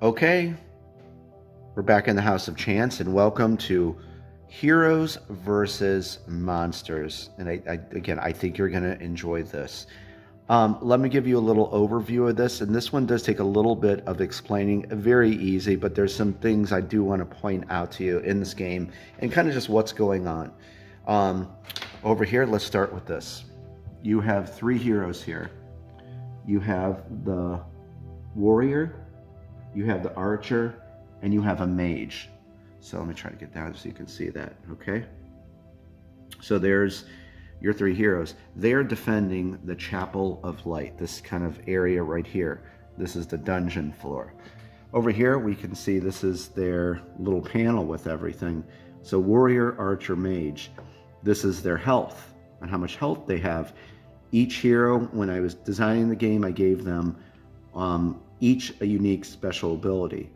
Okay, we're back in the House of Chance, and welcome to Heroes versus Monsters. And again, I think you're going to enjoy this. Let me give you a little overview of this, and this one does take a little bit of explaining. Very easy, but there's some things I do want to point out to you in this game, and kind of just what's going on. Over here, let's start with this. You have three heroes here. You have the warrior, you have the archer, and you have a mage. So let me try to get down so you can see that, okay? So there's your three heroes. They're defending the Chapel of Light, this kind of area right here. This is the dungeon floor. Over here, we can see this is their little panel with everything. So warrior, archer, mage. This is their health and how much health they have. Each hero, when I was designing the game, I gave them each a unique special ability.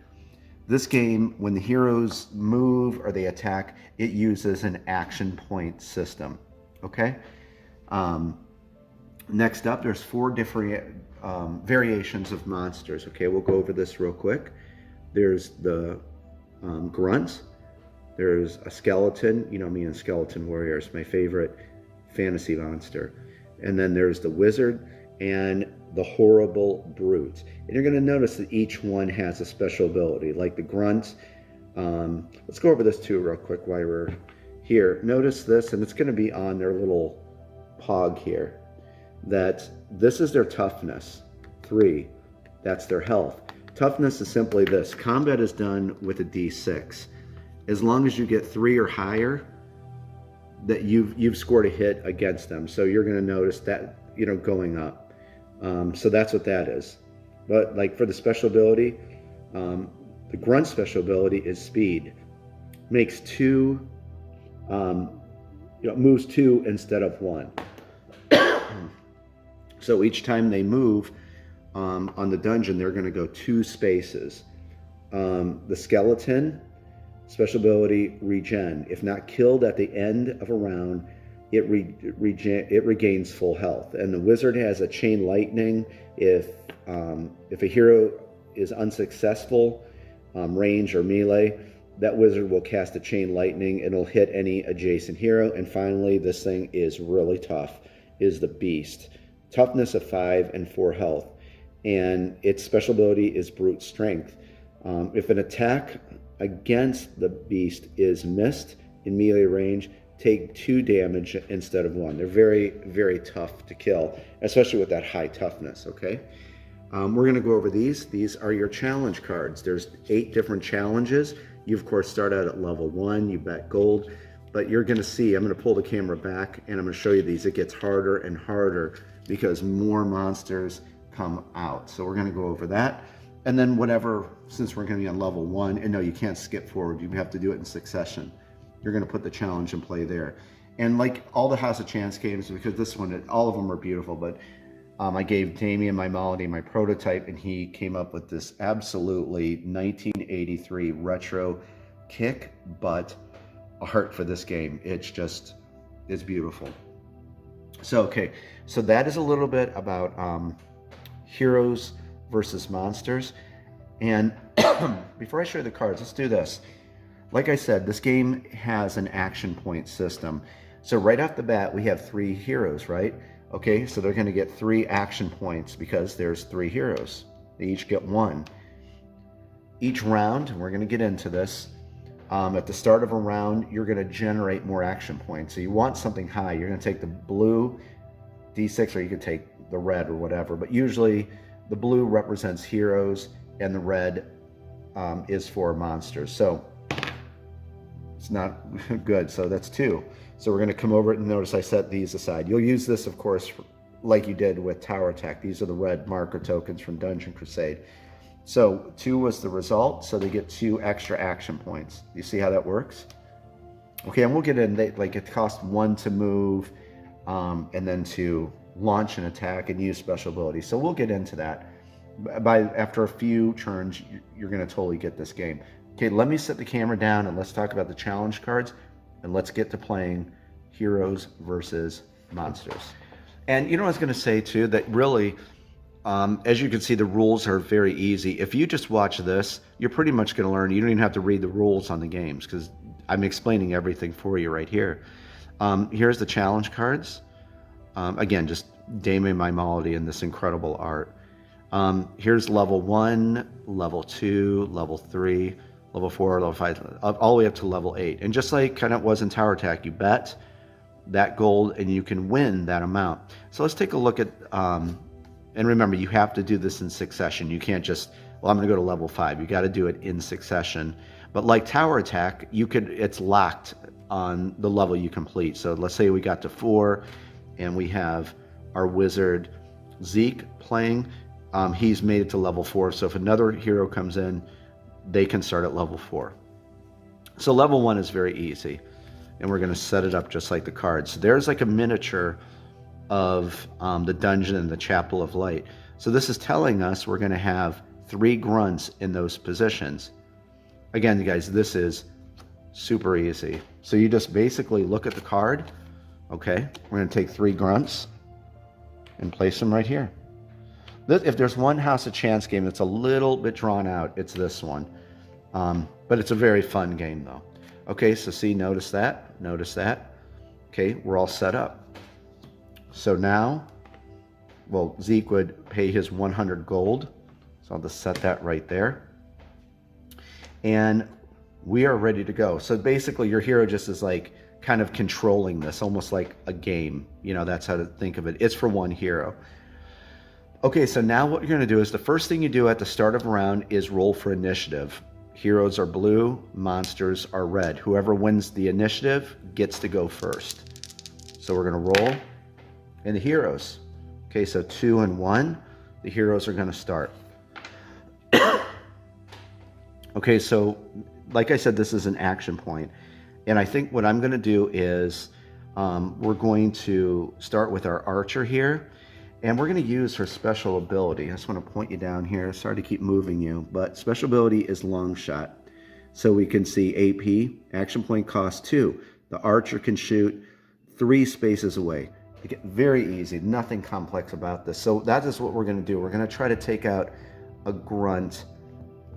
This game, when the heroes move or they attack, it uses an action point system, okay? Next up, there's 4 different variations of monsters, okay? We'll go over this real quick. There's the grunt, there's a skeleton, you know me and skeleton warrior, it's my favorite fantasy monster. And then there's the wizard and the horrible brute. And you're going to notice that each one has a special ability, like the grunt. Let's go over this too real quick while we're here. Notice this, and it's going to be on their little pog here, that this is their toughness, 3. That's their health. Toughness is simply this. Combat is done with a D6. As long as you get 3 or higher, that you've scored a hit against them. So you're going to notice that, you know, going up. So that's what that is. But like for the special ability, the grunt special ability is speed. Makes 2, moves 2 instead of 1. So each time they move on the dungeon, they're going to go 2 spaces. The skeleton special ability, regen. If not killed at the end of a round, it regains full health. And the wizard has a chain lightning. If a hero is unsuccessful, range or melee, that wizard will cast a chain lightning and it'll hit any adjacent hero. And finally, this thing is really tough, is the beast. Toughness of 5 and 4 health. And its special ability is brute strength. If an attack against the beast is missed in melee range, take 2 damage instead of 1. They're very, very tough to kill, especially with that high toughness, okay? We're going to go over these. These are your challenge cards. There's 8 different challenges. You, of course, start out at level 1. You bet gold. But you're going to see, I'm going to pull the camera back, and I'm going to show you these. It gets harder and harder because more monsters come out. So we're going to go over that. And then whatever, since we're going to be on level 1, and no, you can't skip forward. You have to do it in succession. You're going to put the challenge in play there. And like all the House of Chance games, because this one, all of them are beautiful, but I gave Damien my Melody, my prototype, and he came up with this absolutely 1983 retro kick butt art for this game. It's just, it's beautiful. So, okay, so that is a little bit about heroes versus monsters. And before I show you the cards, let's do this. Like I said, this game has an action point system. So right off the bat, we have 3 heroes, right? Okay, so they're going to get 3 action points because there's 3 heroes. They each get 1. Each round, and we're going to get into this, at the start of a round, you're going to generate more action points. So you want something high. You're going to take the blue D6, or you could take the red or whatever. But usually the blue represents heroes and the red is for monsters. So it's not good. So that's 2. So we're going to come over and notice I set these aside. You'll use this, of course, like you did with Tower Attack. These are the red marker tokens from Dungeon Crusade. So 2 was the result, so they get 2 extra action points. You see how that works? Okay, and we'll get in, like it costs 1 to move, and then to launch an attack and use special abilities. So we'll get into that. After a few turns, you're going to totally get this game. Okay, let me set the camera down and let's talk about the challenge cards, and let's get to playing heroes versus monsters. And you know what I was going to say too, that really As you can see, the rules are very easy. If you just watch this, you're pretty much going to learn. You don't even have to read the rules on the games because I'm explaining everything for you right here. Here's the challenge cards. Again, just Dame Maimolidi and this incredible art. Here's level 1, level 2, level 3, level 4, level 5, all the way up to level 8. And just like kind of was in Tower Attack, you bet that gold and you can win that amount. So let's take a look at, and remember, you have to do this in succession. You can't just, well, I'm going to go to level 5. You got to do it in succession. But like Tower Attack, it's locked on the level you complete. So let's say we got to 4 and we have our wizard Zeke playing. He's made it to level 4. So if another hero comes in, they can start at level 4. So level 1 is very easy. And we're going to set it up just like the cards. So there's like a miniature of the dungeon and the Chapel of Light. So this is telling us we're going to have 3 grunts in those positions. Again, guys, this is super easy. So you just basically look at the card. Okay, we're going to take 3 grunts and place them right here. If there's one House of Chance game that's a little bit drawn out, it's this one. But it's a very fun game, though. Okay, so see, notice that. Okay, we're all set up. So now, well, Zeke would pay his 100 gold. So I'll just set that right there. And we are ready to go. So basically, your hero just is like kind of controlling this, almost like a game. You know, that's how to think of it. It's for one hero. Okay, so now what you're going to do is the first thing you do at the start of a round is roll for initiative. Heroes are blue, monsters are red. Whoever wins the initiative gets to go first. So we're going to roll. And the heroes. Okay, so 2 and 1. The heroes are going to start. Okay, so like I said, this is an action point. And I think what I'm going to do is we're going to start with our archer here. And we're going to use her special ability. I just want to point you down here. Sorry to keep moving you, but special ability is long shot. So we can see AP, action point cost 2. The archer can shoot 3 spaces away. Very easy, nothing complex about this. So that is what we're going to do. We're going to try to take out a grunt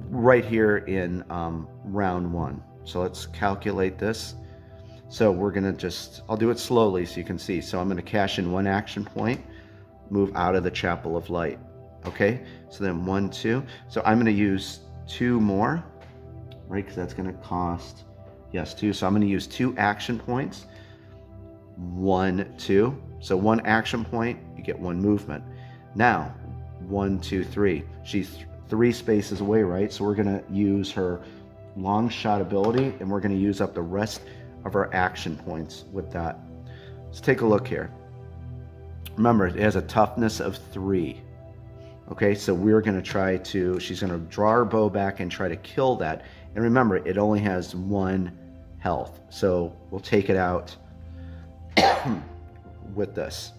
right here in round 1. So let's calculate this. So we're going to I'll do it slowly so you can see. So I'm going to cash in 1 action point. Move out of the Chapel of Light. Okay, so then 1, 2. So I'm going to use 2 more, right? Because that's going to cost, yes, 2. So I'm going to use 2 action points. 1, 2. So 1 action point, you get 1 movement. Now, 1, 2, 3. She's 3 spaces away, right? So we're going to use her long shot ability, and we're going to use up the rest of our action points with that. Let's take a look here. Remember, it has a toughness of 3. Okay, so we're going to she's going to draw her bow back and try to kill that. And remember, it only has 1 health. So we'll take it out with this,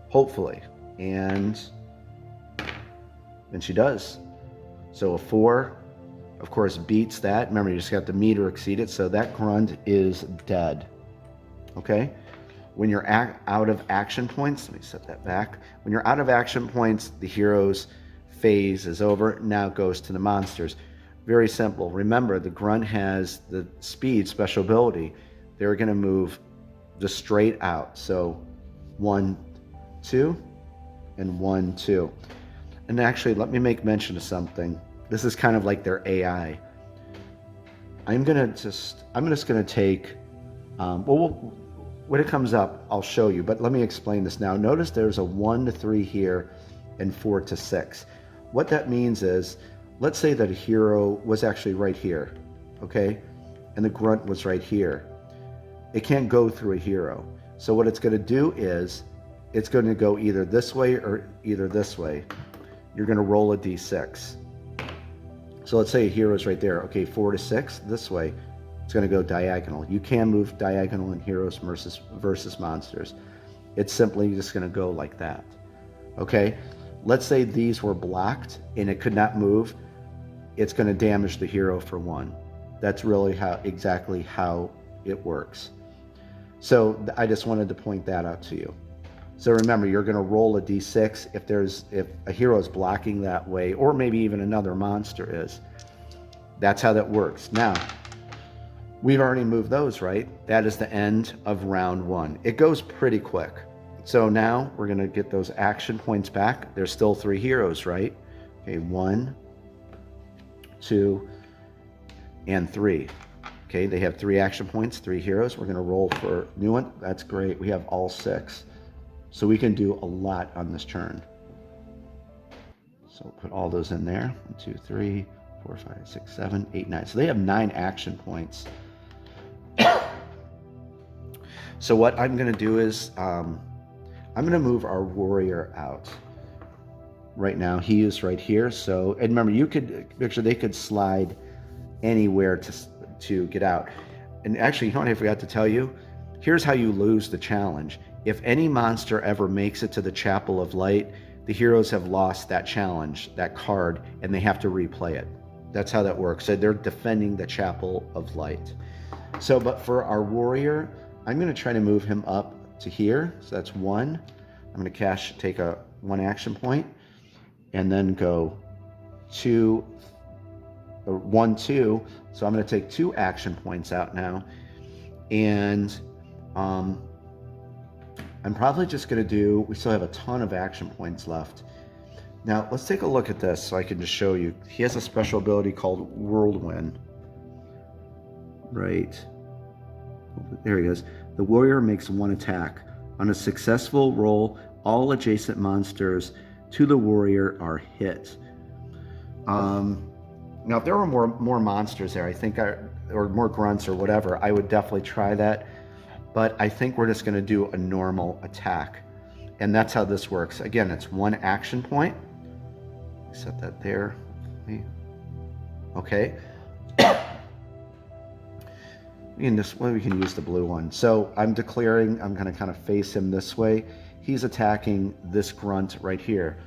hopefully. And she does. So a 4, of course, beats that. Remember, you just got to meet or exceed it. So that grunt is dead. Okay? When you're out of action points, let me set that back. When you're out of action points, the hero's phase is over. Now it goes to the monsters. Very simple. Remember, the grunt has the speed special ability. They're going to move just straight out. So 1, 2, and 1, 2. And actually, let me make mention of something. This is kind of like their AI. I'm just going to take, when it comes up, I'll show you, but let me explain this now. Notice there's a 1 to 3 here and 4 to 6. What that means is, let's say that a hero was actually right here, okay? And the grunt was right here. It can't go through a hero. So what it's going to do is, it's going to go either this way or either this way. You're going to roll a d6. So let's say a hero's right there. Okay, 4 to 6, this way. It's going to go diagonal. You can move diagonal in heroes versus monsters. It's simply just going to go like that. Okay? Let's say these were blocked and it could not move. It's going to damage the hero for 1. That's really exactly how it works. So I just wanted to point that out to you. So remember, you're going to roll a d6 if a hero is blocking that way, or maybe even another monster is. That's how that works. Now, we've already moved those, right? That is the end of round 1. It goes pretty quick. So now we're going to get those action points back. There's still 3 heroes, right? Okay, 1, 2, and 3. Okay, they have 3 action points, 3 heroes. We're going to roll for a new one. That's great. We have all 6. So we can do a lot on this turn. So we'll put all those in there. 1, 2, 3, 4, 5, 6, 7, 8, 9. So they have 9 action points. So what I'm going to do is I'm going to move our warrior out. Right now he is right here. So, and remember, you could picture they could slide anywhere to get out. And actually, you know what I forgot to tell you? Here's how you lose the challenge. If any monster ever makes it to the Chapel of Light, the heroes have lost that challenge, that card, and they have to replay it. That's how that works. So they're defending the Chapel of Light. So, but for our warrior, I'm going to try to move him up to here. So that's 1. I'm going to take a 1 action point, and then go 2, or 1, 2. So I'm going to take 2 action points out now, and I'm probably just going to do, we still have a ton of action points left. Now, let's take a look at this so I can just show you. He has a special ability called Whirlwind. Right. There he goes. The warrior makes 1 attack. On a successful roll, all adjacent monsters to the warrior are hit. Now, if there were more monsters there, I think, or more grunts or whatever, I would definitely try that. But I think we're just going to do a normal attack. And that's how this works. Again, it's 1 action point. Set that there. Okay. We can use the blue one. So I'm declaring, I'm going to kind of face him this way. He's attacking this grunt right here.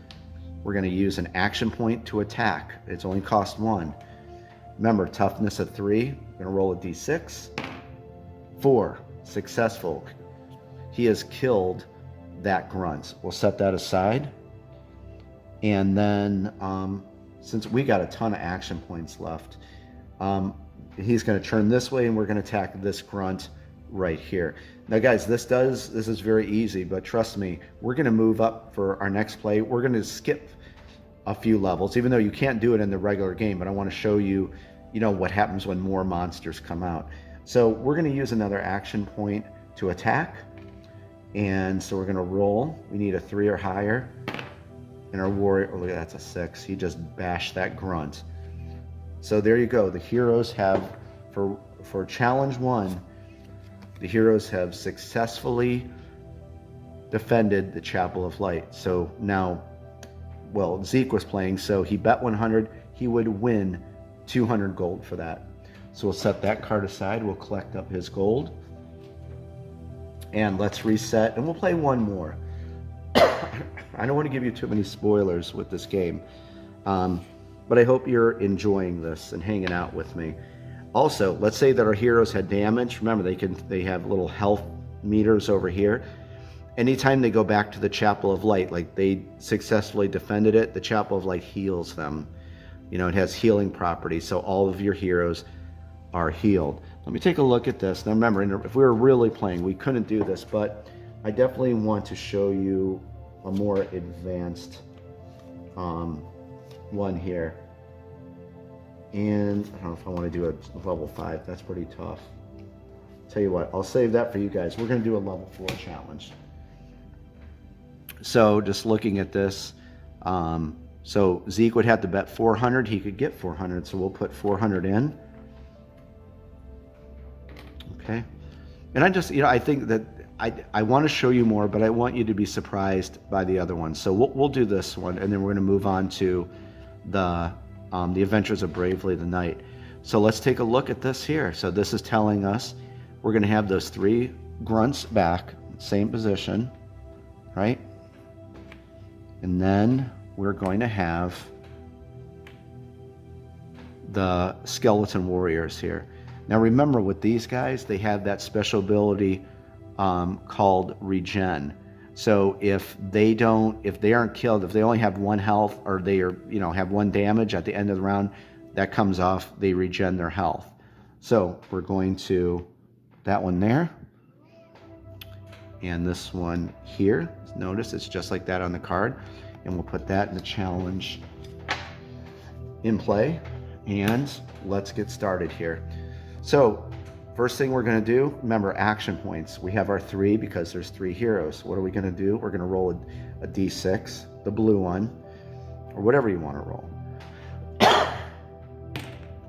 We're going to use an action point to attack. It's only cost 1. Remember, toughness of 3. We're going to roll a d6. 4. Successful. He has killed that grunt. We'll set that aside. And then, since we got a ton of action points left, he's going to turn this way, and we're going to attack this grunt right here. Now, guys, this is very easy, but trust me, we're going to move up for our next play. We're going to skip a few levels, even though you can't do it in the regular game, but I want to show you, what happens when more monsters come out. So we're going to use another action point to attack. And so we're going to roll. We need a 3 or higher. And our warrior, oh, look, that's a 6. He just bashed that grunt. So there you go. The heroes have, for challenge 1, the heroes have successfully defended the Chapel of Light. So now, well, Zeke was playing, so he bet 100. He would win 200 gold for that. So we'll set that card aside. We'll collect up his gold. And let's reset, and we'll play one more. I don't want to give you too many spoilers with this game, but I hope you're enjoying this and hanging out with me. Also, let's say that our heroes had damage. Remember, they have little health meters over here. Anytime they go back to the Chapel of Light, like they successfully defended it, the Chapel of Light heals them. It has healing properties, so all of your heroes are healed. Let me take a look at this. Now remember, if we were really playing, we couldn't do this, but I definitely want to show you a more advanced one here. And I don't know if I want to do a level 5. That's pretty tough. Tell you what, I'll save that for you guys. We're going to do a level 4 challenge. So just looking at this, so Zeke would have to bet 400. He could get 400, so we'll put 400 in. Okay. And I think that I want to show you more, but I want you to be surprised by the other one. So we'll do this one, and then we're going to move on to the Adventures of Bravely the Knight. So let's take a look at this here. So this is telling us we're going to have those 3 grunts back, same position, right? And then we're going to have the skeleton warriors here. Now remember, with these guys, they have that special ability called Regen. So if they aren't killed, if they only have 1 health, or they are, have 1 damage at the end of the round, that comes off, they regen their health. So we're going to that one there, and this one here. Notice it's just like that on the card, and we'll put that in the challenge in play, and let's get started here. So first thing we're going to do, remember action points. We have our 3 because there's 3 heroes. What are we going to do? We're going to roll a d6, the blue one, or whatever you want to roll.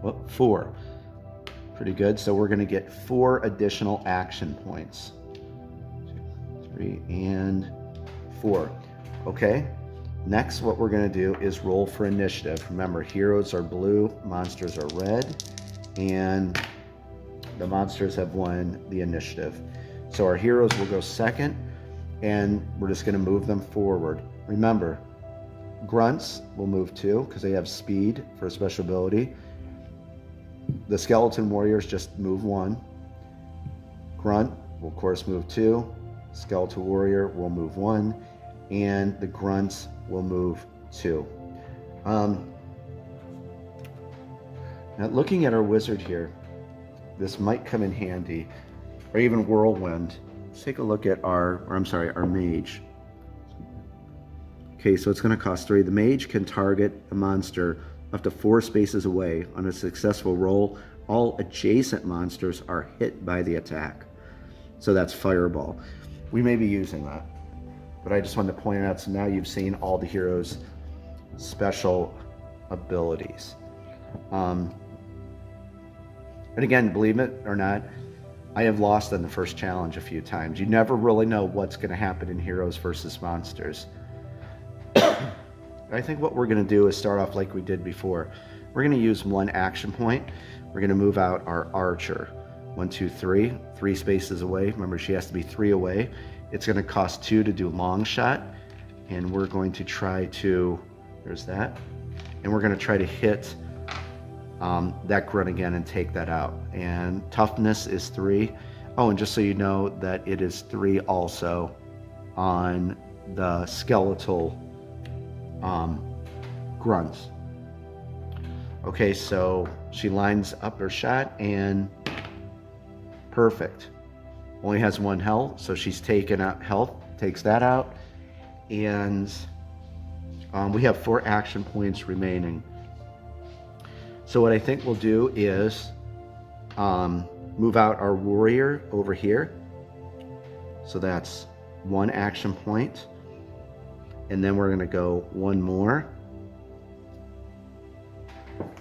Well, 4. Pretty good. So we're going to get 4 additional action points. 2, 3, and 4. Okay. Next, what we're going to do is roll for initiative. Remember, heroes are blue, monsters are red, and the monsters have won the initiative. So our heroes will go second, and we're just going to move them forward. Remember, grunts will move 2 because they have speed for a special ability. The skeleton warriors just move 1. Grunt will of course move 2. Skeleton warrior will move 1, and the grunts will move 2. Now looking at our wizard here, this might come in handy, or even whirlwind. Let's take a look at our mage. Okay, so it's going to cost 3. The mage can target a monster up to 4 spaces away. On a successful roll, all adjacent monsters are hit by the attack. So that's fireball. We may be using that, but I just wanted to point it out. So now you've seen all the heroes' special abilities. And again, believe it or not, I have lost in the first challenge a few times. You never really know what's going to happen in heroes versus monsters. I think what we're going to do is start off like we did before. We're going to use 1 action point. We're going to move out our archer. 1, 2, 3. 3 spaces away. Remember, she has to be 3 away. It's going to cost 2 to do long shot. And we're going to try to, there's that. And we're going to try to hit that grunt again and take that out. And toughness is 3. Oh, and just so you know that it is 3 also on the skeletal grunts. Okay, so she lines up her shot and perfect. Only has 1 health, so she's taken out health, takes that out, and we have 4 action points remaining. So what I think we'll do is move out our warrior over here. So that's 1 action point. And then we're going to go 1 more.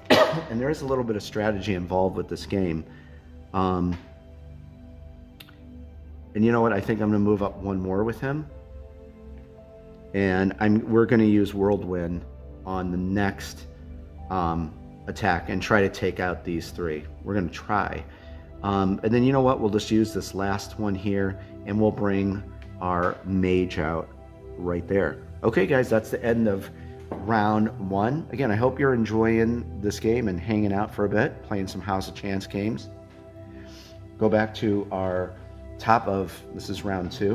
And there is a little bit of strategy involved with this game. And you know what? I think I'm going to move up 1 more with him. And we're going to use whirlwind on the next attack and try to take out these 3. We're going to try. And then you know what? We'll just use this last one here, and we'll bring our mage out right there. Okay, guys, that's the end of round 1. Again, I hope you're enjoying this game and hanging out for a bit, playing some House of Chance games. Go back to our top of, this is round 2.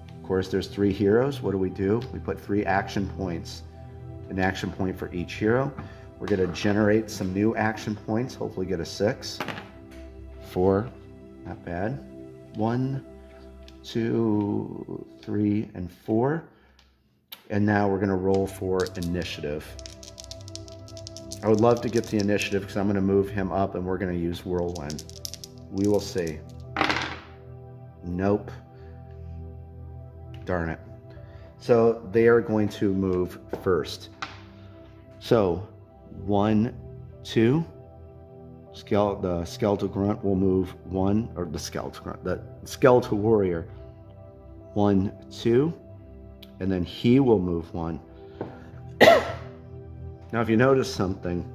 Of course, there's 3 heroes. What do? We put 3 action points. An action point for each hero. We're going to generate some new action points, hopefully get a 6. 4, not bad. 1, 2, 3, and 4. And now we're going to roll for initiative. I would love to get the initiative because I'm going to move him up and we're going to use whirlwind. We will see. Nope. Darn it. So they are going to move first. So 1, 2. The skeletal grunt will move 1, or the skeletal warrior 1, 2. And then he will move 1. Now, if you notice something,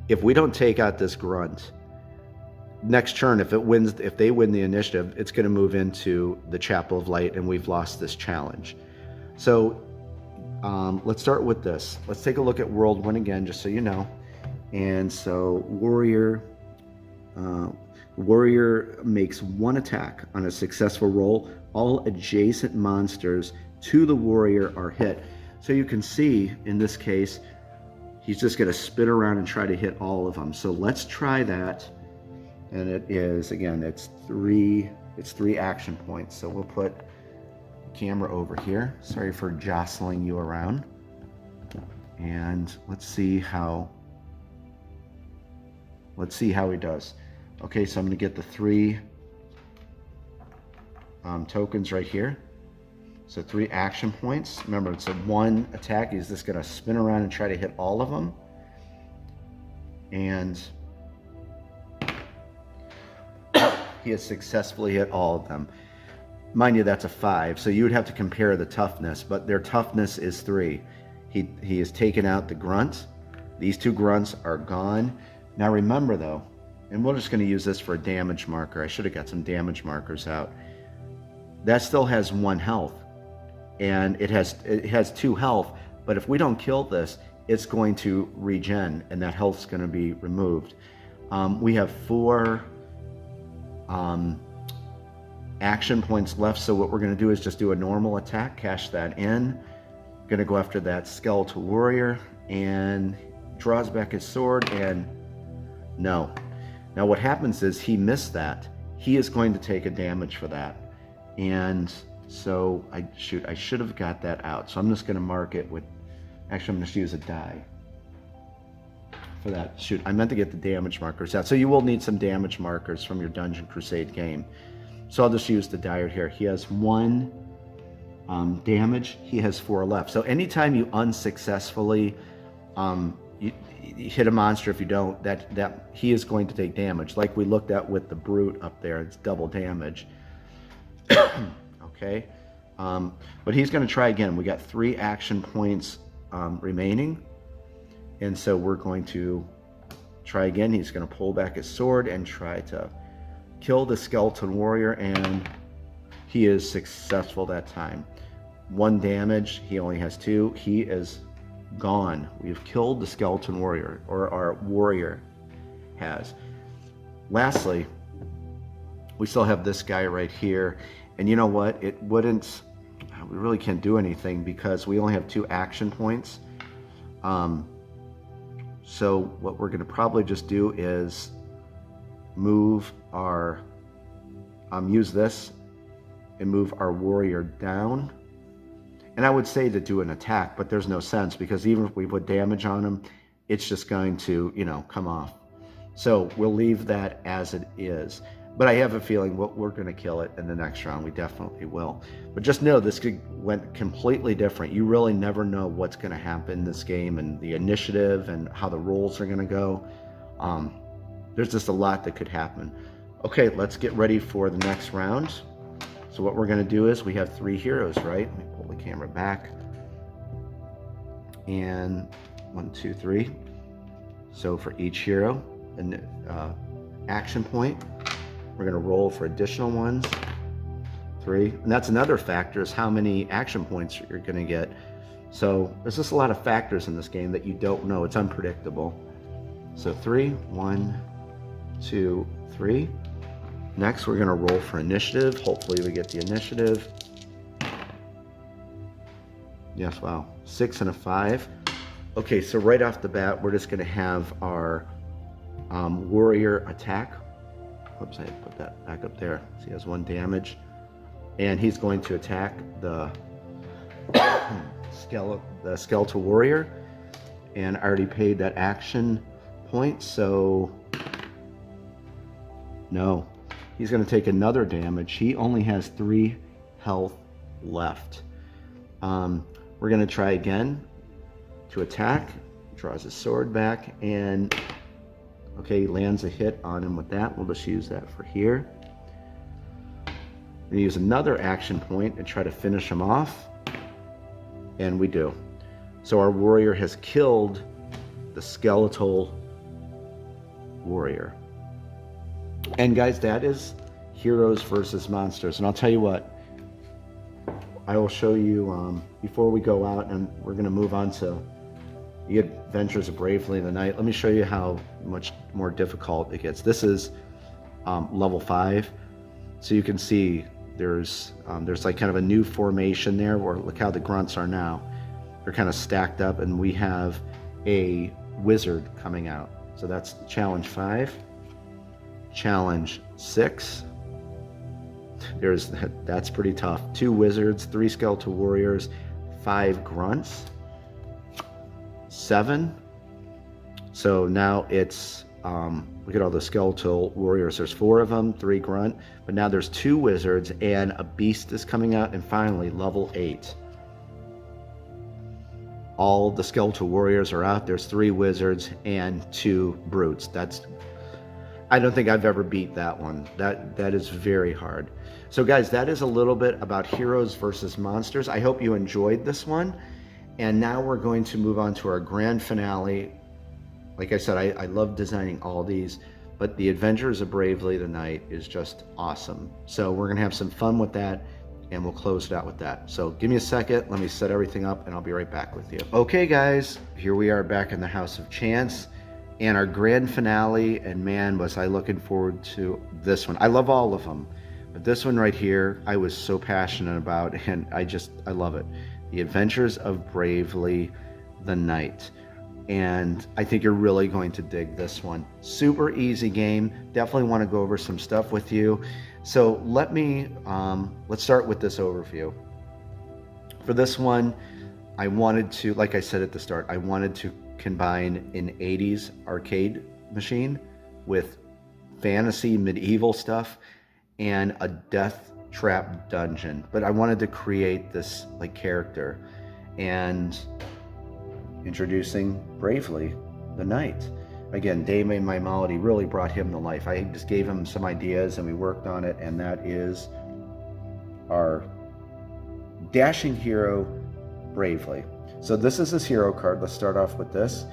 if we don't take out this grunt, next turn, if they win the initiative, it's going to move into the Chapel of Light, and we've lost this challenge. So let's start with this. Let's take a look at Whirlwind again, just so you know. And so warrior, Warrior makes one attack on a successful roll. All adjacent monsters to the warrior are hit. So you can see in this case, he's just going to spin around and try to hit all of them. So let's try that. And it is, again, it's three action points. So we'll put camera over here. Sorry for jostling you around. And let's see how he does. Okay, so I'm going to get the 3 tokens right here. So 3 action points. Remember, it's a 1 attack. He's just going to spin around and try to hit all of them. And he has successfully hit all of them. Mind you, that's a 5, so you would have to compare the toughness, but their toughness is 3. He has taken out the grunts. These 2 grunts are gone. Now remember though, and we're just going to use this for a damage marker. I should have got some damage markers out. That still has 1 health, and it has 2 health, but if we don't kill this, it's going to regen, and that health's going to be removed. We have 4 action points left, so what we're going to do is just do a normal attack, cash that in. Going to go after that skeletal warrior, and draws back his sword, and no. Now what happens is he missed that. He is going to take a damage for that, and so I should have got that out. So I'm just going to mark it with, actually I'm going to use a die for that. Shoot, I meant to get the damage markers out. So you will need some damage markers from your Dungeon Crusade game. So I'll just use the die right here. He has 1 damage. He has 4 left. So anytime you unsuccessfully you hit a monster, if you don't, that he is going to take damage. Like we looked at with the brute up there, it's double damage. Okay, but he's going to try again. We got 3 action points remaining, and so we're going to try again. He's going to pull back his sword and try to kill the skeleton warrior, and he is successful that time. 1 damage. He only has 2. He is gone. We've killed the skeleton warrior, or our warrior has. Lastly, we still have this guy right here, and you know what? We really can't do anything because we only have 2 action points. So what we're going to probably just do is move our use this and move our warrior down. And I would say to do an attack, but there's no sense because even if we put damage on him, it's just going to, come off. So we'll leave that as it is. But I have a feeling we're going to kill it in the next round. We definitely will. But just know this went completely different. You really never know what's going to happen in this game and the initiative and how the rolls are going to go. There's just a lot that could happen. Okay, let's get ready for the next round. So what we're going to do is we have 3 heroes, right? Let me pull the camera back. And 1, 2, 3. So for each hero, an action point. We're going to roll for additional ones. 3. And that's another factor, is how many action points you're going to get. So there's just a lot of factors in this game that you don't know. It's unpredictable. So 3, 1, 2, 3. Next, we're going to roll for initiative. Hopefully we get the initiative. Yes, wow. 6 and a 5. Okay, so right off the bat, we're just going to have our warrior attack. Whoops, I had to put that back up there. So he has 1 damage. And he's going to attack the skeletal warrior. And I already paid that action point, so no. He's going to take another damage. He only has 3 health left. We're going to try again to attack. Draws his sword back, and okay, he lands a hit on him with that. We'll just use that for here. We're going to use another action point and try to finish him off. And we do. So our warrior has killed the skeletal warrior. And guys, that is heroes versus monsters. And I'll tell you what, I will show you before we go out, and we're going to move on to the Adventures of Bravely in the Night. Let me show you how much more difficult it gets. This is level 5. So you can see there's like kind of a new formation there, where look how the grunts are now. They're kind of stacked up, and we have a wizard coming out. So that's challenge 5. Challenge 6. That's pretty tough. 2 wizards, 3 skeletal warriors, 5 grunts, 7. So now it's look at all the skeletal warriors. There's 4 of them, 3 grunt, but now there's 2 wizards and a beast is coming out, and finally level 8. All the skeletal warriors are out. There's 3 wizards and 2 brutes. I don't think I've ever beat that one. That is very hard. So guys, that is a little bit about heroes versus monsters. I hope you enjoyed this one. And now we're going to move on to our grand finale. Like I said, I love designing all these, but the Adventures of Bravely the Knight is just awesome. So we're gonna have some fun with that, and we'll close it out with that. So give me a second, let me set everything up, and I'll be right back with you. Okay guys, here we are back in the House of Chance, and our grand finale, and man, was I looking forward to this one. I love all of them, but this one right here, I was so passionate about, and I love it. The Adventures of Bravely the Knight. And I think you're really going to dig this one. Super easy game. Definitely want to go over some stuff with you. So let's start with this overview. For this one, I wanted to, like I said at the start, I wanted to combine an 80s arcade machine with fantasy medieval stuff and a death trap dungeon. But I wanted to create this like character, and introducing Bravely the Knight. Again, Damien Maimolidi really brought him to life. I just gave him some ideas and we worked on it, and that is our dashing hero, Bravely. So this is his hero card. Let's start off with this.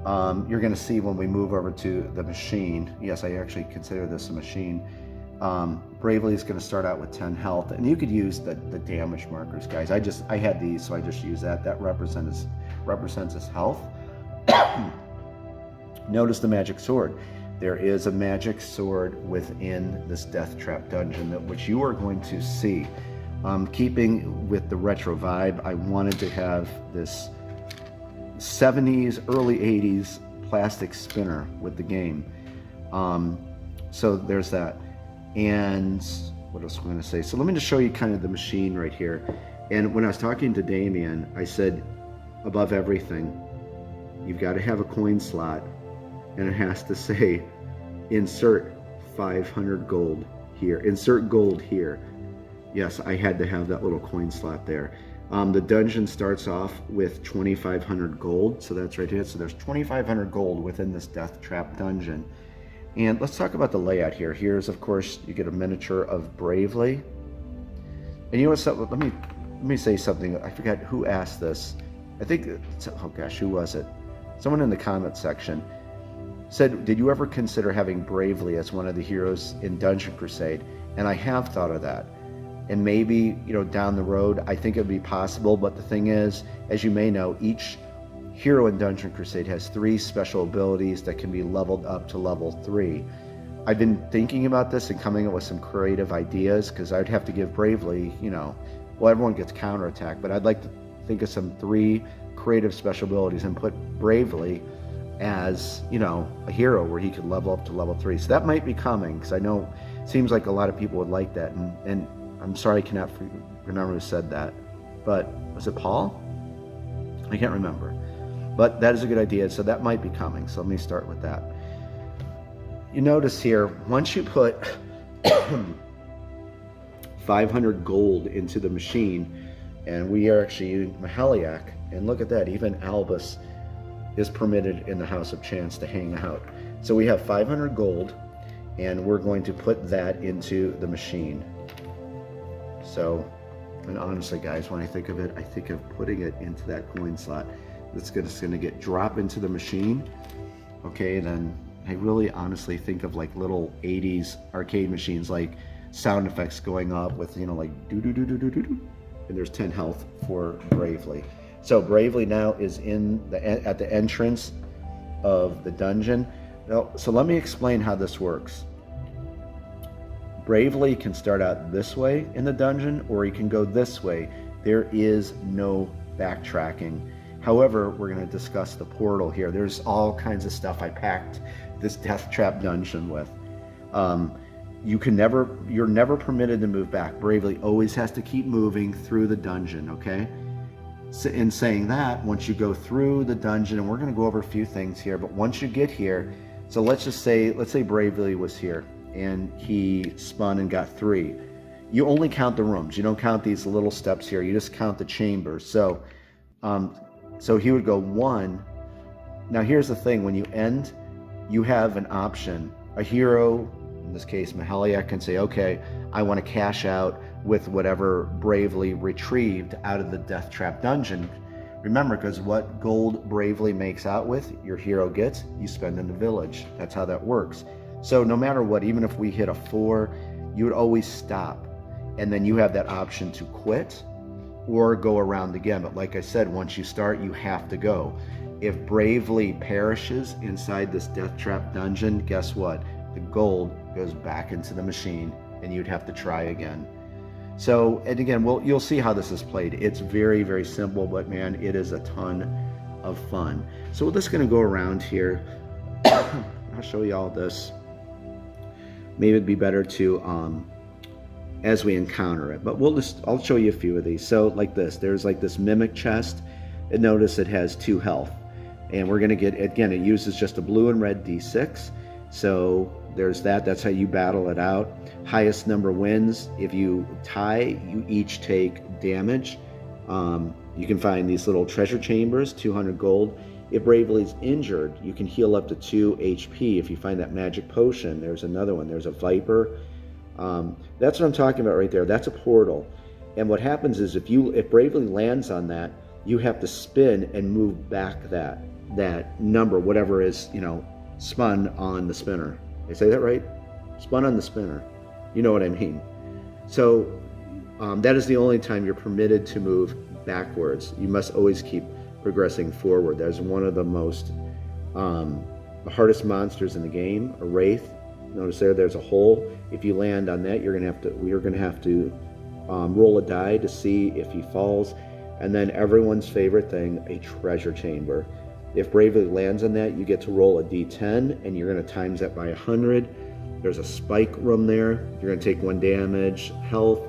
You're going to see when we move over to the machine. Yes, I actually consider this a machine. Bravely is going to start out with 10 health, and you could use the damage markers, guys. I had these, so I just use that. That represents his health. Notice the magic sword. There is a magic sword within this death trap dungeon, which you are going to see. Keeping with the retro vibe, I wanted to have this 70s, early 80s plastic spinner with the game. So there's that. And what else am I going to say? So let me just show you kind of the machine right here. And when I was talking to Damien, I said, above everything, you've got to have a coin slot, and it has to say, insert 500 gold here. Insert gold here. Yes, I had to have that little coin slot there. The dungeon starts off with 2,500 gold, so that's right here. So there's 2,500 gold within this death trap dungeon. And let's talk about the layout here. Here's, of course, you get a miniature of Bravely. And you know what? Let me say something. I forgot who asked this. I think, oh gosh, who was it? Someone in the comment section said, did you ever consider having Bravely as one of the heroes in Dungeon Crusade? And I have thought of that. And maybe, down the road, I think it would be possible. But the thing is, as you may know, each hero in Dungeon Crusade has 3 special abilities that can be leveled up to level 3. I've been thinking about this and coming up with some creative ideas, because I'd have to give Bravely, well, everyone gets counterattack, but I'd like to think of some 3 creative special abilities and put Bravely as, a hero where he could level up to level 3. So that might be coming, because I know it seems like a lot of people would like that. And I'm sorry I cannot remember who said that, but was it Paul? I can't remember. But that is a good idea, so that might be coming. So let me start with that. You notice here, once you put 500 gold into the machine, and we are actually using Mahaliak, and look at that, even Albus is permitted in the House of Chance to hang out. So we have 500 gold, and we're going to put that into the machine. So, and honestly guys, when I think of it, I think of putting it into that coin slot. It's going to drop into the machine. Okay, and then I really honestly think of like little 80s arcade machines, like sound effects going up with, like do do do do do do do, and there's 10 health for Bravely. So Bravely now is at the entrance of the dungeon. Now, so let me explain how this works. Bravely can start out this way in the dungeon, or he can go this way. There is no backtracking. However, we're going to discuss the portal here. There's all kinds of stuff I packed this death trap dungeon with. You're never permitted to move back. Bravely always has to keep moving through the dungeon, okay? So in saying that, once you go through the dungeon, and we're going to go over a few things here, but once you get here, so let's say Bravely was here and he spun and got 3. You only count the rooms. You don't count these little steps here. You just count the chambers. So he would go 1. Now here's the thing, when you end, you have an option. A hero, in this case Mahaliak, can say, okay, I want to cash out with whatever Bravely retrieved out of the death trap dungeon. Remember, because what gold Bravely makes out with, your hero gets, you spend in the village. That's how that works. So no matter what, even if we hit a 4, you would always stop. And then you have that option to quit or go around again. But like I said, once you start, you have to go. If Bravely perishes inside this death trap dungeon, guess what? The gold goes back into the machine and you'd have to try again. So, and again, you'll see how this is played. It's very, very simple, but man, it is a ton of fun. So we're just going to go around here. I'll show you all this. Maybe it'd be better to, as we encounter it, but I'll show you a few of these. So like this, there's like this mimic chest, and notice it has 2 health. And we're going to get, again, it uses just a blue and red D6. So there's that. That's how you battle it out. Highest number wins. If you tie, you each take damage. You can find these little treasure chambers, 200 gold. If Bravely's injured, you can heal up to 2 HP. If you find that magic potion, there's another one. There's a viper. That's what I'm talking about right there. That's a portal. And what happens is if Bravely lands on that, you have to spin and move back that number, whatever is, spun on the spinner. Did I say that right? Spun on the spinner. You know what I mean. So that is the only time you're permitted to move backwards. You must always keep progressing forward. That's one of the most hardest monsters in the game, a wraith. Notice there's a hole. If you land on that, you're gonna have to roll a die to see if he falls. And then everyone's favorite thing, a treasure chamber. If Bravely lands on that, you get to roll a d10, and you're going to times that by 100. There's a spike room there. You're going to take 1 damage, health,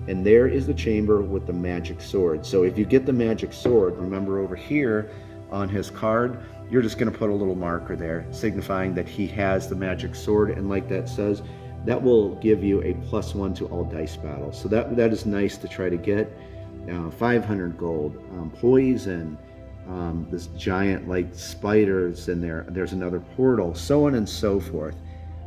and there is the chamber with the magic sword. So if you get the magic sword, remember over here on his card, you're just going to put a little marker there, signifying that he has the magic sword, and like that says, that will give you a +1 to all dice battles. So that is nice to try to get. 500 gold, poison, this giant like spiders in there. There's another portal, so on and so forth.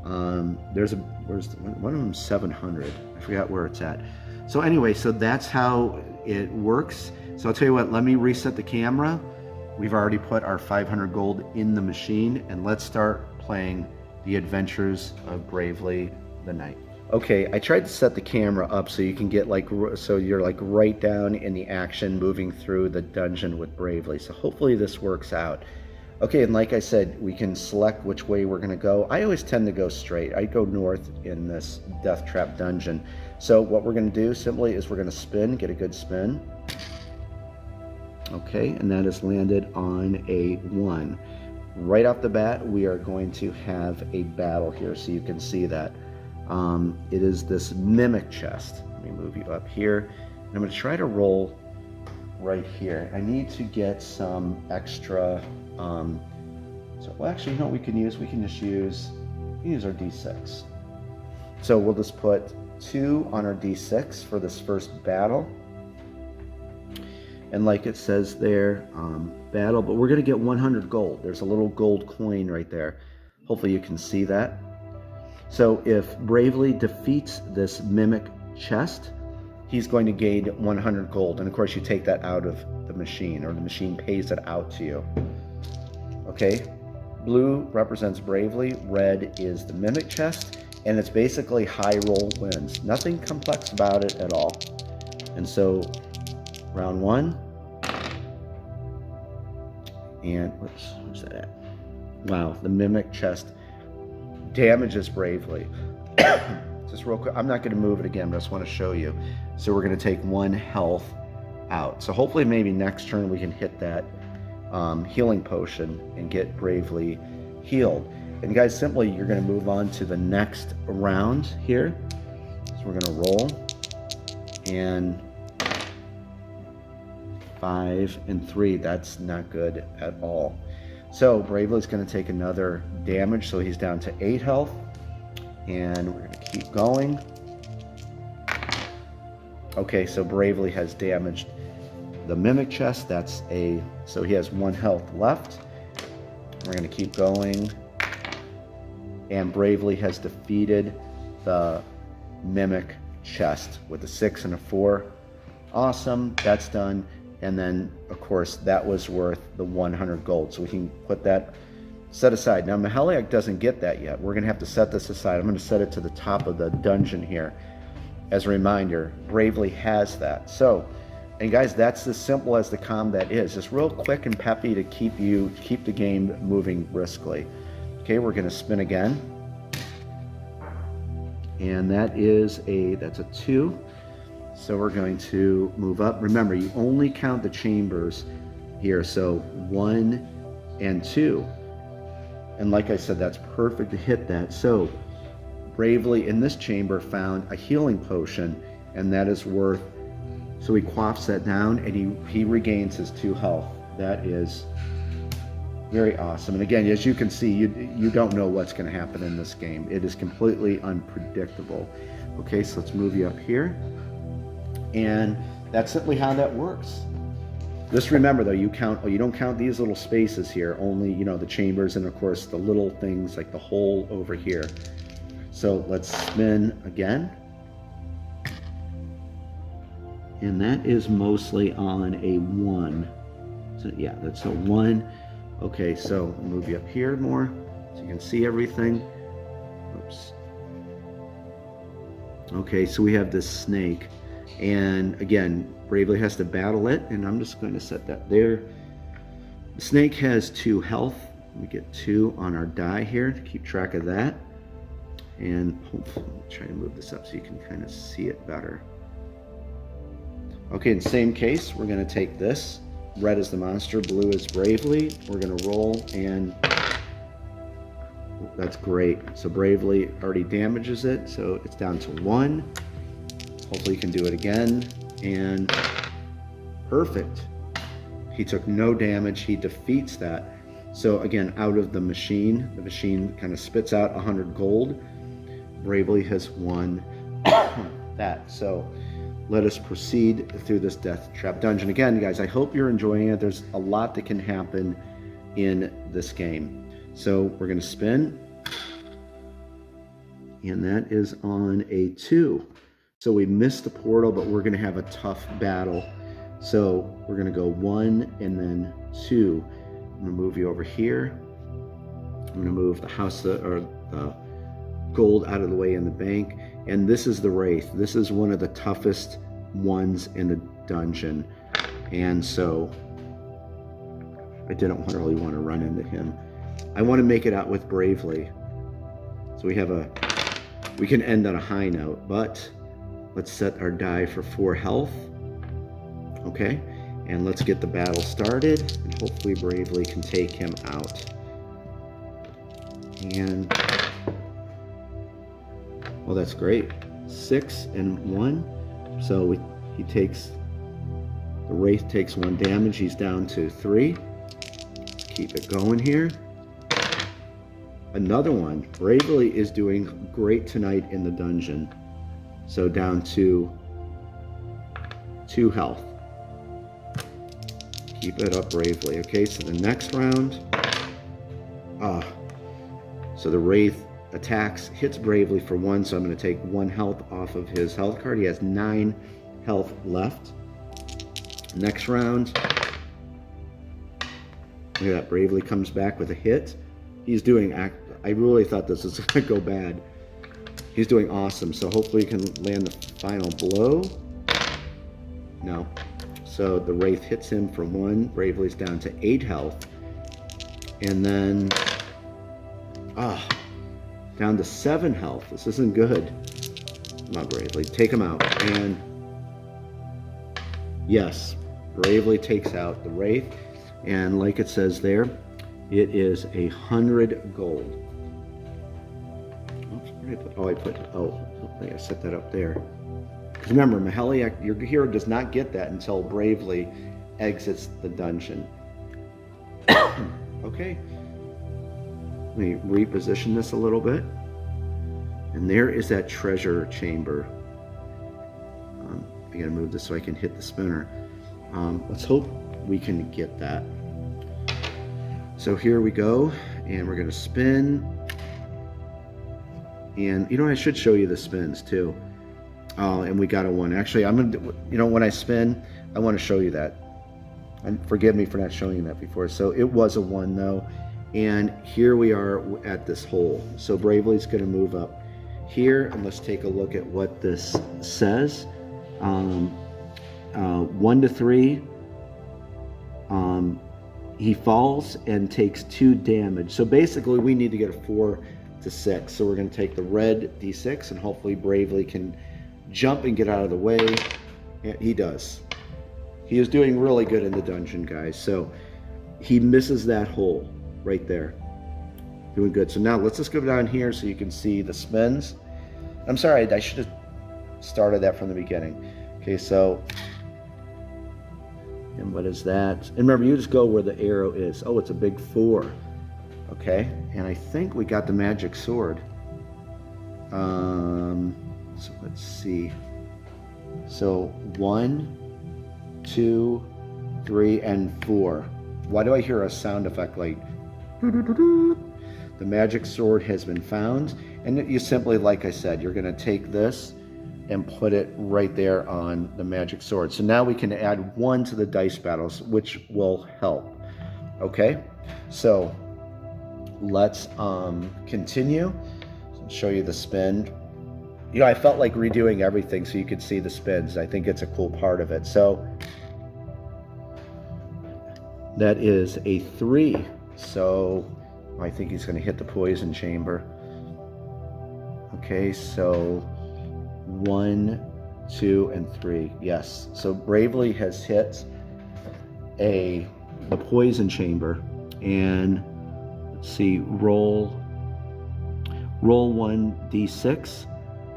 Where's one of them? 700. I forgot where it's at. So anyway, so that's how it works. So I'll tell you what. Let me reset the camera. We've already put our 500 gold in the machine, and let's start playing the adventures of Bravely the Knight. Okay, I tried to set the camera up so you can get so you're like right down in the action moving through the dungeon with Bravely. So hopefully this works out. Okay, and like I said, we can select which way we're gonna go. I always tend to go straight. I go north in this death trap dungeon. So what we're gonna do simply is we're gonna spin, get a good spin. Okay, and that has landed on a 1. Right off the bat, we are going to have a battle here, so you can see that. It is this mimic chest. Let me move you up here. And I'm going to try to roll right here. I need to get some extra. Well, actually, you know what we can use? We can just use our D6. So we'll just put 2 on our D6 for this first battle. And like it says there, battle, but we're going to get 100 gold. There's a little gold coin right there. Hopefully you can see that. So if Bravely defeats this mimic chest, he's going to gain 100 gold. And of course you take that out of the machine, or the machine pays it out to you. Okay, blue represents Bravely, red is the mimic chest, and it's basically high roll wins. Nothing complex about it at all. And so round 1. And where's that at? Wow, the mimic chest damages Bravely. just real quick. I'm not going to move it again, but I just want to show you. So we're going to take 1 health out. So hopefully maybe next turn we can hit that healing potion and get Bravely healed. And guys, simply you're going to move on to the next round here. So we're going to roll, and 5 and 3. That's not good at all. So Bravely's going to take another damage, so he's down to 8 health. And we're going to keep going. Okay, so Bravely has damaged the Mimic chest. So he has 1 health left. We're going to keep going. And Bravely has defeated the Mimic chest with a 6 and a 4. Awesome, that's done. And then, of course, that was worth the 100 gold. So we can put that set aside. Now, Maheliak doesn't get that yet. We're going to have to set this aside. I'm going to set it to the top of the dungeon here. As a reminder, Bravely has that. So, and guys, that's as simple as the combat is. Just real quick and peppy to keep the game moving briskly. Okay, we're going to spin again. And that's a 2. So we're going to move up. Remember, you only count the chambers here. So 1 and 2. And like I said, that's perfect to hit that. So Bravely in this chamber found a healing potion, and that is worth, so he quaffs that down and he regains his 2 health. That is very awesome. And again, as you can see, you don't know what's going to happen in this game. It is completely unpredictable. Okay, so let's move you up here. And that's simply how that works. Just remember though, you don't count these little spaces here, only, the chambers and of course the little things like the hole over here. So let's spin again. And that is mostly on a 1. So yeah, that's a 1. Okay, so I'll move you up here more so you can see everything. Oops. Okay, so we have this snake. And again, Bravely has to battle it, and I'm just going to set that there. The snake has 2 health. We get 2 on our die here to keep track of that. And hopefully, try to move this up so you can kind of see it better. Okay, in the same case, we're going to take this. Red is the monster, blue is Bravely. We're going to roll, and that's great. So Bravely already damages it, so it's down to 1. Hopefully you can do it again, and perfect. He took no damage, he defeats that. So again, out of the machine kind of spits out 100 gold. Bravely has won that. So let us proceed through this death trap dungeon. Again, guys, I hope you're enjoying it. There's a lot that can happen in this game. So we're going to spin, and that is on a 2. So we missed the portal, but we're going to have a tough battle. So we're going to go 1 and then 2. I'm going to move you over here. I'm going to move the house or the gold out of the way in the bank. And this is the Wraith. This is one of the toughest ones in the dungeon. And so I didn't really want to run into him. I want to make it out with Bravely. So we can end on a high note, but let's set our die for 4 health. Okay, and let's get the battle started, and hopefully Bravely can take him out. And, well, that's great. 6 and 1. So the Wraith takes 1 damage. He's down to 3. Let's keep it going here. Another one. Bravely is doing great tonight in the dungeon. So down to 2 health. Keep it up Bravely. Okay, so the next round. So the Wraith attacks, hits Bravely for 1, so I'm going to take 1 health off of his health card. He has 9 health left. Next round. Look at that, Bravely comes back with a hit. He's doing, I really thought this was going to go bad. He's doing awesome, so hopefully he can land the final blow. No. So the Wraith hits him for 1. Bravely's down to 8 health. And then, down to 7 health. This isn't good. not bravely, take him out. And yes, bravely takes out the wraith. And like it says there, it is 100 gold. Oops, where did I put? I set that up there. Because remember, Maheliak, your hero does not get that until bravely exits the dungeon. Okay. Let me reposition this a little bit. And there is that treasure chamber. I gotta move this so I can hit the spinner. Let's hope we can get that. So here we go, and we're gonna spin. And you know, I should show you the spins too. And we got a 1. Actually, I'm gonna, you know, when I spin, I want to show you that. And forgive me for not showing you that before. So it was a 1 though, and here we are at this hole. So Bravely's going to move up here, and let's take a look at what this says. 1 to 3. He falls and takes 2 damage. So basically, we need to get a 4 to 6. So we're going to take the red d6, and hopefully Bravely can jump and get out of the way. And he does. He is doing really good in the dungeon, guys. So he misses that hole right there. Doing good. So now let's just go down here so you can see the spins. I'm sorry, I should have started that from the beginning. Okay, so, and what is that? And remember, you just go where the arrow is. Oh, it's a big 4. Okay, and I think we got the magic sword. So let's see. So 1, 2, 3, and 4. Why do I hear a sound effect like doo-doo-doo-doo? The magic sword has been found, and you simply, like I said, you're going to take this and put it right there on the magic sword. So now we can add 1 to the dice battles, which will help. Okay, so let's continue. I'll show you the spin. You know, I felt like redoing everything so you could see the spins. I think it's a cool part of it. So that is a 3. So I think he's going to hit the poison chamber. Okay, so 1, 2, and 3. Yes. So Bravely has hit the poison chamber. And let's see, roll 1d6.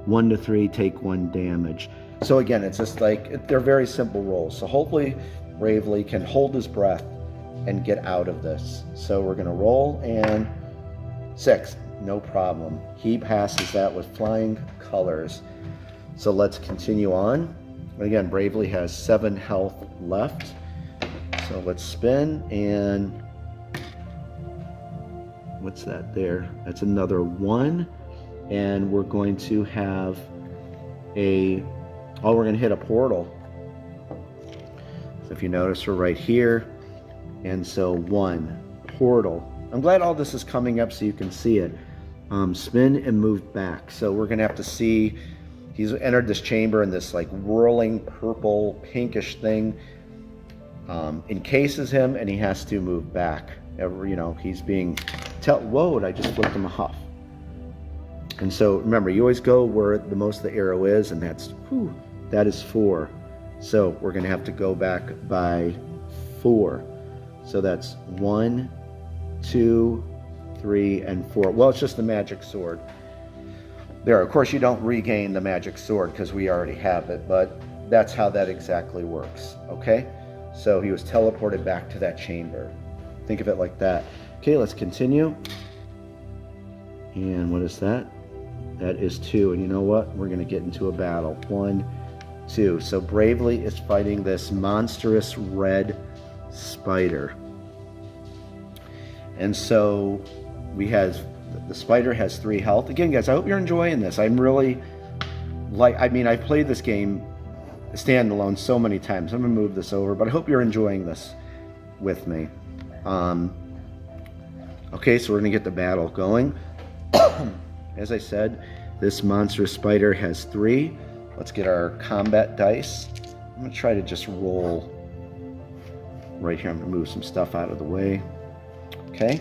1 to 3, take 1 damage. So again, it's just like, they're very simple rolls. So hopefully Bravely can hold his breath and get out of this. So we're going to roll, and 6, no problem. He passes that with flying colors. So let's continue on. And again, Bravely has 7 health left. So let's spin, and what's that there? That's another 1. And we're going to have we're going to hit a portal. So if you notice, we're right here. And so 1, portal. I'm glad all this is coming up so you can see it. Spin and move back. So we're going to have to see, he's entered this chamber, and this like whirling purple pinkish thing encases him, and he has to move back. You know, he's being whoa, I just flipped him off. And so remember, you always go where the most of the arrow is, and that is 4. So we're going to have to go back by 4. So that's 1, 2, 3, and 4. Well, it's just the magic sword. There, of course, you don't regain the magic sword because we already have it, but that's how that exactly works. Okay? So he was teleported back to that chamber. Think of it like that. Okay, let's continue. And what is that? That is 2. And you know what? We're going to get into a battle. 1, 2. So Bravely is fighting this monstrous red spider. And so the spider has 3 health. Again, guys, I hope you're enjoying this. I'm really I've played this game standalone so many times. I'm going to move this over, but I hope you're enjoying this with me. Okay, so we're going to get the battle going. As I said, this monstrous spider has 3. Let's get our combat dice. I'm going to try to just roll right here. I'm going to move some stuff out of the way. Okay.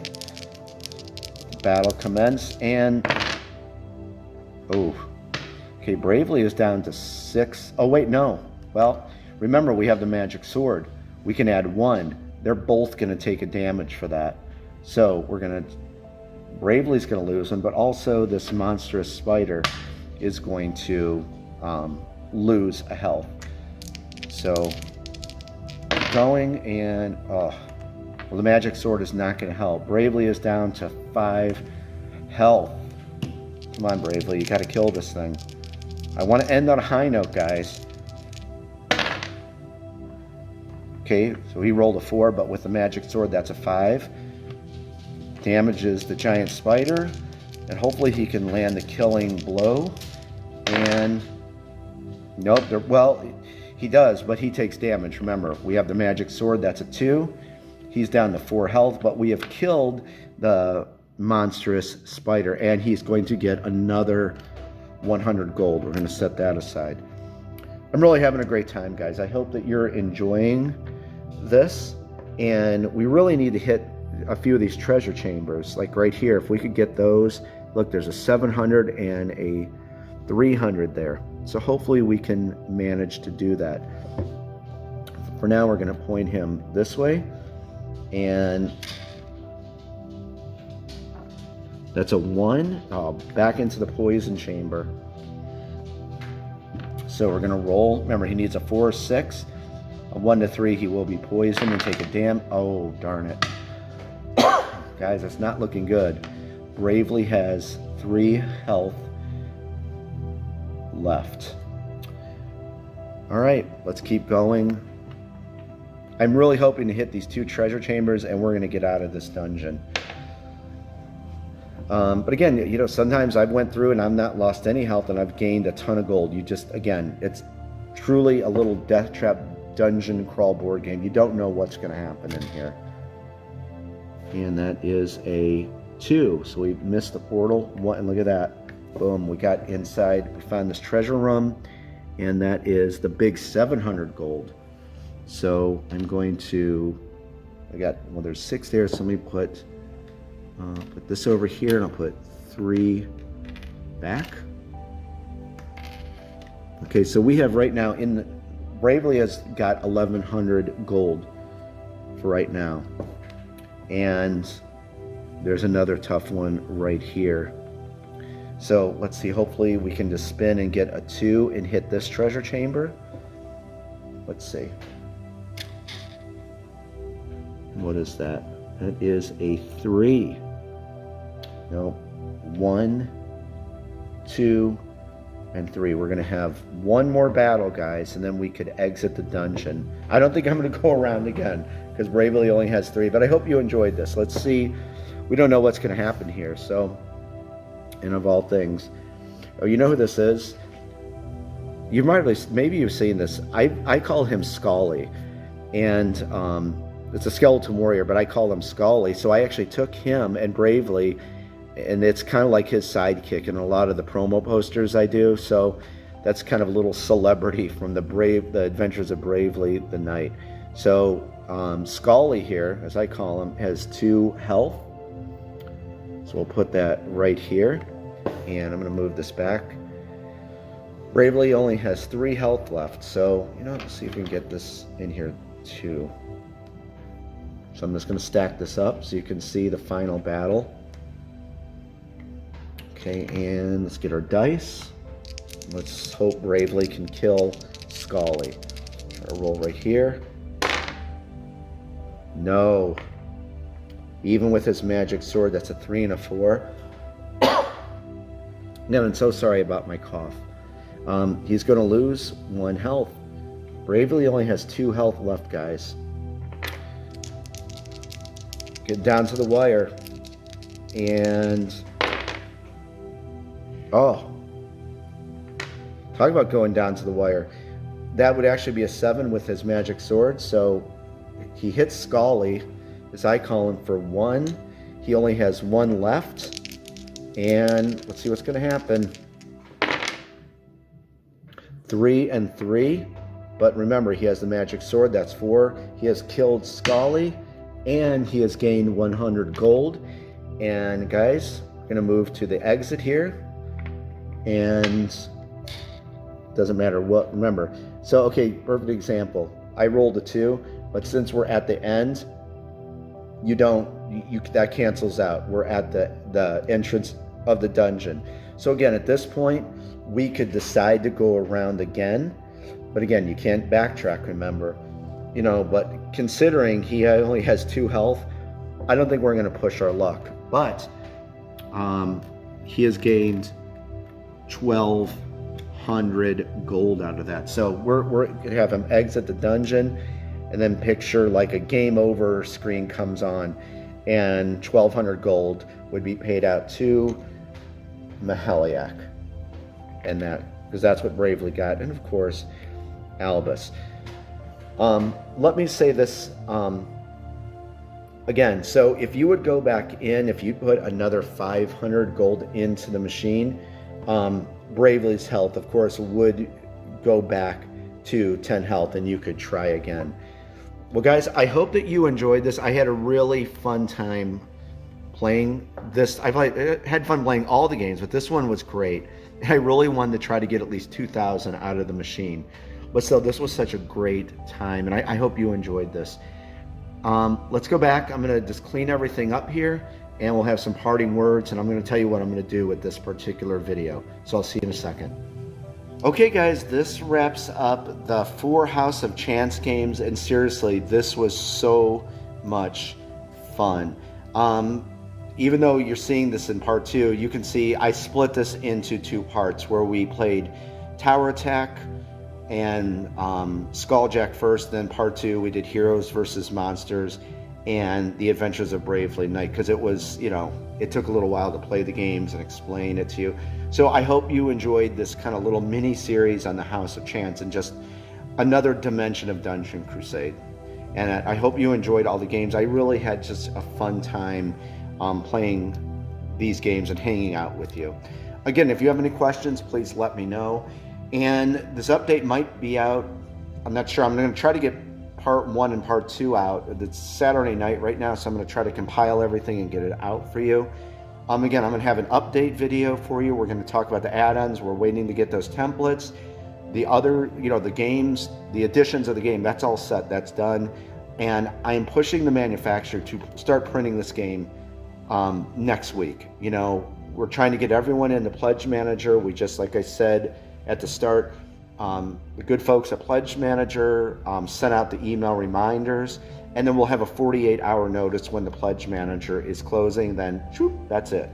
Battle commence, and okay, Okay, Bravely is down to 6. Oh, wait, no. Well, remember, we have the magic sword. We can add 1. They're both going to take a damage for that. So we're going to... Bravely's going to lose one, but also this monstrous spider is going to lose a health. So going and... well, the magic sword is not going to help. Bravely is down to 5 health. Come on, Bravely. You got to kill this thing. I want to end on a high note, guys. Okay, so he rolled a 4, but with the magic sword, that's a 5. Damages the giant spider, and hopefully he can land the killing blow. And nope, well, he does, but he takes damage. Remember, we have the magic sword, that's a 2. He's down to 4 health, but we have killed the monstrous spider, and he's going to get another 100 gold. We're going to set that aside. I'm really having a great time, guys. I hope that you're enjoying this, and we really need to hit a few of these treasure chambers, like right here. If we could get those, look, there's a 700 and a 300 there. So hopefully we can manage to do that. For now, we're going to point him this way, and that's a 1. Back into the poison chamber. So we're going to roll. Remember, he needs a 4 or 6. A 1 to 3, he will be poisoned and take a damn... Oh, darn it. Guys, that's not looking good. Bravely has 3 health left. All right, let's keep going. I'm really hoping to hit these 2 treasure chambers, and we're going to get out of this dungeon. But again, you know, sometimes I've went through and I've not lost any health, and I've gained a ton of gold. You just, again, it's truly a little death trap dungeon crawl board game. You don't know what's going to happen in here. And that is a 2. So we missed the portal. And look at that. Boom, we got inside. We found this treasure room, and that is the big 700 gold. So I'm going to, well, there's 6 there, so let me put this over here, and I'll put 3 back. Okay, so we have right now, Bravely has got 1,100 gold for right now. And there's another tough one right here. So let's see, hopefully we can just spin and get a 2 and hit this treasure chamber. Let's see. What is that? That is a 3. No, 1, 2, and 3. We're going to have one more battle, guys, and then we could exit the dungeon. I don't think I'm going to go around again, because Bravely only has 3, but I hope you enjoyed this. Let's see. We don't know what's going to happen here, so, and of all things. Oh, you know who this is? You might have, maybe you've seen this. I call him Scully, and it's a skeleton warrior, but I call him Scully. So I actually took him and Bravely, and it's kind of like his sidekick in a lot of the promo posters I do. So that's kind of a little celebrity from the Adventures of Bravely the Knight. So Scully here, as I call him, has 2 health. So we'll put that right here, and I'm going to move this back. Bravely only has 3 health left, so, you know, let's see if we can get this in here too. So I'm just going to stack this up so you can see the final battle. Okay, and let's get our dice. Let's hope Bravely can kill Scully. Try to roll right here. No. Even with his magic sword, that's a 3 and a 4. No, I'm so sorry about my cough. He's going to lose 1 health. Bravely only has 2 health left, guys. Get down to the wire. And... oh. Talk about going down to the wire. That would actually be a 7 with his magic sword. So he hits Scully, as I call him, for 1. He only has 1 left. And let's see what's going to happen. 3 and 3. But remember, he has the magic sword. That's 4. He has killed Scully. And he has gained 100 gold. And guys, we're going to move to the exit here. And doesn't matter what, remember. So, okay, perfect example. I rolled a 2, but since we're at the end, you don't, that cancels out. We're at the entrance of the dungeon. So again, at this point, we could decide to go around again, but again, you can't backtrack, remember. You know, but considering he only has 2 health, I don't think we're going to push our luck. But he has gained 1,200 gold out of that. So we're going to have him exit the dungeon, and then picture like a game over screen comes on, and 1,200 gold would be paid out to Maheliak. And that, because that's what Bravely got. And of course, Albus. Let me say this again. So if you would go back in, if you put another 500 gold into the machine, Bravely's health, of course, would go back to 10 health, and you could try again. Well, guys, I hope that you enjoyed this. I had a really fun time playing this. I had fun playing all the games, but this one was great. I really wanted to try to get at least 2,000 out of the machine. But still, this was such a great time, and I hope you enjoyed this. Let's go back. I'm going to just clean everything up here, and we'll have some parting words, and I'm going to tell you what I'm going to do with this particular video. So I'll see you in a second. Okay, guys, this wraps up the 4 House of Chance games, and seriously, this was so much fun. Even though you're seeing this in part 2, you can see I split this into 2 parts where we played Tower Attack and Skulljack first, then part 2 we did Heroes versus Monsters and The Adventures of Bravely Knight, because it was, you know, it took a little while to play the games and explain it to you. So I hope you enjoyed this kind of little mini series on the House of Chance and just another dimension of Dungeon Crusade. And I hope you enjoyed all the games. I really had just a fun time playing these games and hanging out with you. Again, if you have any questions, please let me know. And this update might be out, I'm not sure. I'm going to try to get part 1 and part 2 out. It's Saturday night right now, so I'm going to try to compile everything and get it out for you. Again, I'm going to have an update video for you. We're going to talk about the add-ons. We're waiting to get those templates. The other, you know, the games, the additions of the game, that's all set. That's done. And I am pushing the manufacturer to start printing this game next week. You know, we're trying to get everyone in the Pledge Manager. We just, like I said at the start, the good folks at Pledge Manager sent out the email reminders, and then we'll have a 48-hour notice when the Pledge Manager is closing. Then, whoop, that's it.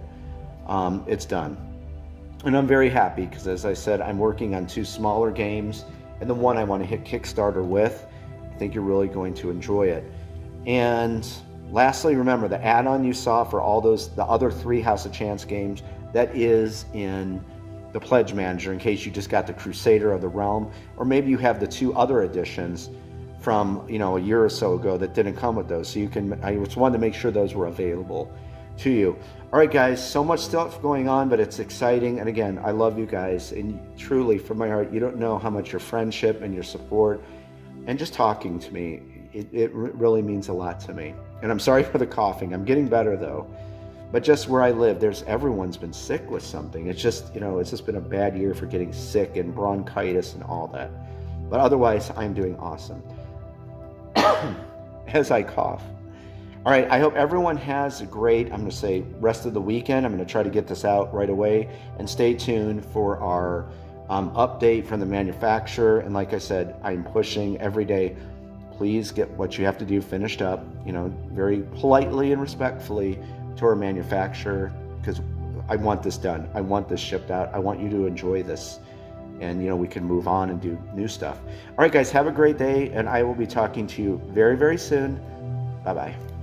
It's done. And I'm very happy because, as I said, I'm working on 2 smaller games, and the one I want to hit Kickstarter with. I think you're really going to enjoy it. And lastly, remember the add-on you saw for all those, the other 3 House of Chance games, that is in the Pledge Manager, in case you just got the Crusader of the Realm, or maybe you have the 2 other editions from, you know, a year or so ago that didn't come with those. So you can, I just wanted to make sure those were available to you. All right, guys, so much stuff going on, but it's exciting. And again, I love you guys, and truly, from my heart, you don't know how much your friendship and your support and just talking to me, it really means a lot to me. And I'm sorry for the coughing. I'm getting better though. But just where I live, everyone's been sick with something. It's just, you know, it's just been a bad year for getting sick and bronchitis and all that. But otherwise, I'm doing awesome. As I cough. All right, I hope everyone has a great, I'm going to say, rest of the weekend. I'm going to try to get this out right away. And stay tuned for our update from the manufacturer. And like I said, I'm pushing every day. Please get what you have to do finished up, you know, very politely and respectfully to our manufacturer, because I want this done. I want this shipped out. I want you to enjoy this. And, you know, we can move on and do new stuff. All right, guys, have a great day. And I will be talking to you very, very soon. Bye-bye.